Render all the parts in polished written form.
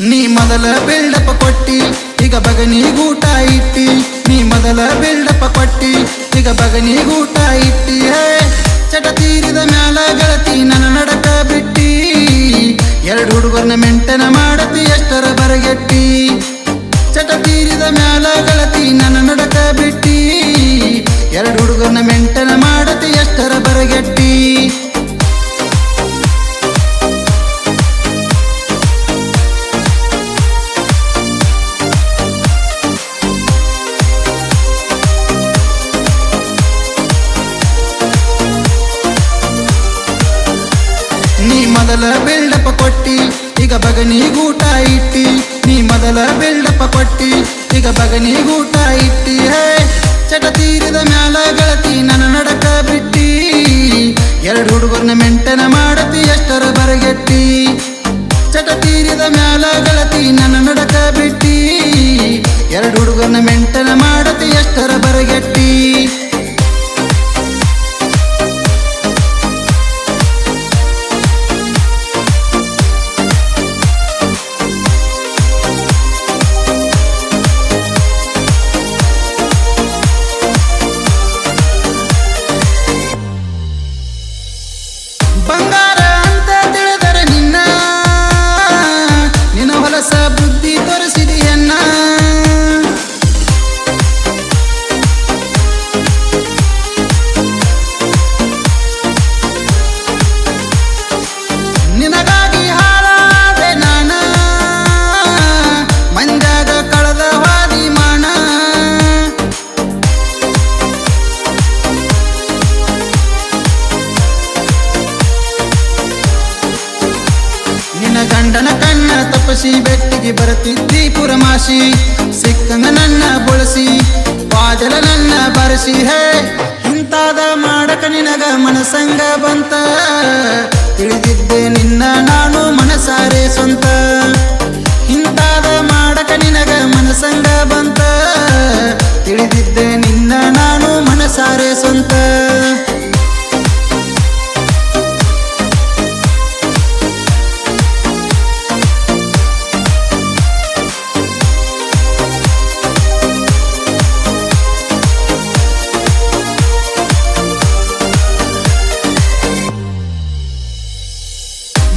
ನೀ ಮೊದಲ ಬಿಲ್ಡಪ್ಪ ಕೊಟ್ಟಿ ಈಗ ಬಗನಿಗೂಟ ಇಟ್ಟಿ. ನೀ ಮೊದಲ ಬಿಲ್ಡಪ್ಪ ಕೊಟ್ಟಿ ಈಗ ಬಗನಿಗೂಟ ಇಟ್ಟಿ. ಚಟ ತೀರಿದ ಮ್ಯಾಲ ಗೆಳತಿ ನನ್ನ ನಡಕ ಬಿಟ್ಟಿ. ಎರಡು ಹುಡುಗರನ್ನ ಮೆಂಟನ ಮಾಡತಿ ಎಷ್ಟರ ಬರಗೆಟ್ಟಿ. ಚಟ ತೀರಿದ ಮ್ಯಾಲ ಗೆಳತಿ ನನ್ನ ನಡಕ ಬಿಟ್ಟಿ. ಎರಡು ಹುಡುಗರನ್ನ ಮೆಂಟನ ಮಾಡತಿ ಎಷ್ಟರ ಬರಗೆಟ್ಟಿ. ನೀ ಮೊದಲ ಬಿಲ್ಡಪ್ಪ ಕೊಟ್ಟಿ ಈಗ ಬಗನಿಗೂಟ ಇಟ್ಟಿ. ನೀ ಮೊದಲ ಬಿಲ್ಡಪ್ಪ ಕೊಟ್ಟಿ ಈಗ ಬಗನಿಗೂಟ ಇಟ್ಟಿ. ಚಟ ತೀರಿದ ಮ್ಯಾಲ ಗೆಳತಿ ನನ್ನ ನಡಕ ಬಿಟ್ಟಿ. ಎರಡು ಹುಡುಗರನ್ನ ಮೆಂಟನ ಮಾಡತಿ ಎಷ್ಟರ ಬರಗೆಟ್ಟಿ. ಚಟ ತೀರಿದ ಮ್ಯಾಲ ಗೆಳತಿ ನನ್ನ ನಡಕ ಬಿಟ್ಟಿ. ಎರಡು ಹುಡುಗರನ್ನ ಮೆಂಟನ ಮಾಡತಿ ಎಷ್ಟರ ಬರಗೆಟ್ಟಿ. ಬಂಗಾರ ಅಂತ ತಿಳಿದರೆ ನಿನ್ನ ನಿನ್ನ ಹೊಲಸ ಬುದ್ಧಿ ತೋರಿಸಿದೆಯನ್ನ. ನಿನಗಾಗಿ ಹಾಳಾದೆ ನಾನ ಮಂಜಾಗ ಕಳೆದ ವಾದಿ ಮಾನ. ನಿನ್ನ ಗಂಡನ ಕಣ್ಣ ತಪಸಿ ಬೆಟ್ಟಿಗೆ ಬರುತ್ತಿದ್ದಿ ಪುರಮಾಸಿ. ಸಿಕ್ಕಂಗ ನನ್ನ ಬಳಸಿ ಬಾಜಲ ನನ್ನ ಬರೆಸಿ. ಇಂತಾದ ಮಾಡಕ ನಿನಗ ಮನಸಂಗ ಬಂತ. ತಿಳಿದಿದ್ದೆ ನಿನ್ನ ನಾನು ಮನಸಾರೆ ಸ್ವಂತ. ಇಂತಾದ ಮಾಡಕ ನಿನಗ ಮನಸಂಗ ಬಂತ. ತಿಳಿದಿದ್ದೆ ನಿನ್ನ ನಾನು ಮನಸಾರೆ ಸ್ವಂತ.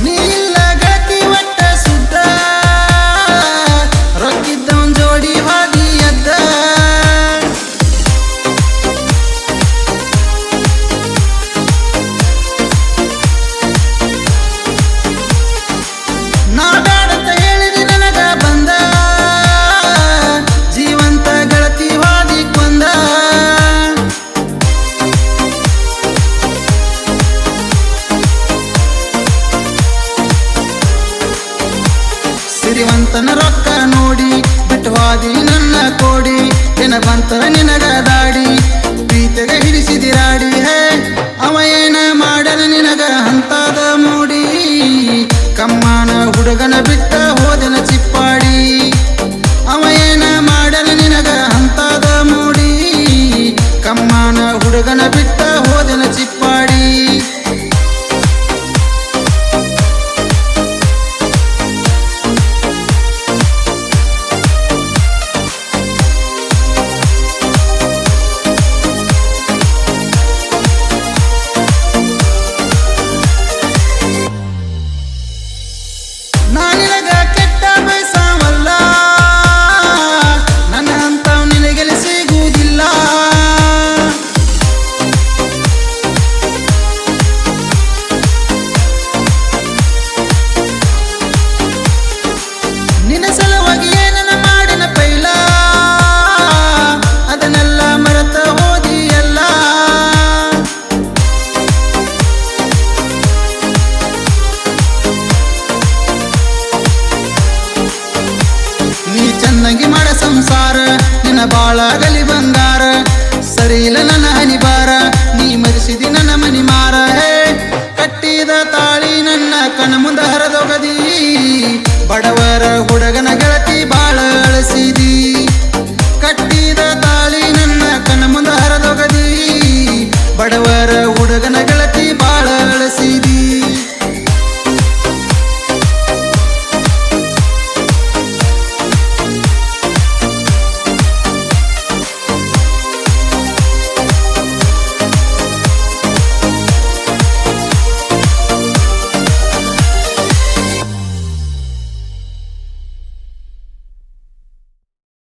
ನೀ ಇಲ್ಲ ಗೆಳತಿ ಒಟ್ಟ ಸುದ್ದ ರೊಕ್ಕಿದ್ದವನ್ ಜೋಡಿ ಹೋಗಿ ಎದ್ದ. ನಾ ಬ್ಯಾಡಂತ ಹೇಳಿದಿ ನನಗ ಬಂದ. ಜೀವಂತ ಗೆಳತಿ ಹೋದಿ ಕೊಂದ. ಸಿರಿವಂತನ ರೊಕ್ಕ ನೋಡಿ ಬಿಟ್ಟವಾದಿ ನನ್ನ ಕೋಡಿ. ಏನ ಬಂತ ನಿನಗ ದಾಡಿ ಪ್ರೀತಿಗ ಹಿಡಿಸಿದಿರಾಡಿ. ಅವ ಏನ ಮಾಡನ ನಿನಗ ಹಂತಾದ ಮೂಡಿ. ಕಮ್ಮನ ಹುಡುಗನ ಬಿಟ್ಟ ಹೋದನ ಚಿಪ್ಪಾಡಿ. ಅವ ಏನ ಮಾಡನ ನಿನಗ ಹಂತಾದ ಮೂಡಿ. ಕಮ್ಮನ ಹುಡುಗನ ಬಿಟ್ಟ ಹೋದನ ಚಿಪ್ಪಾಡಿ.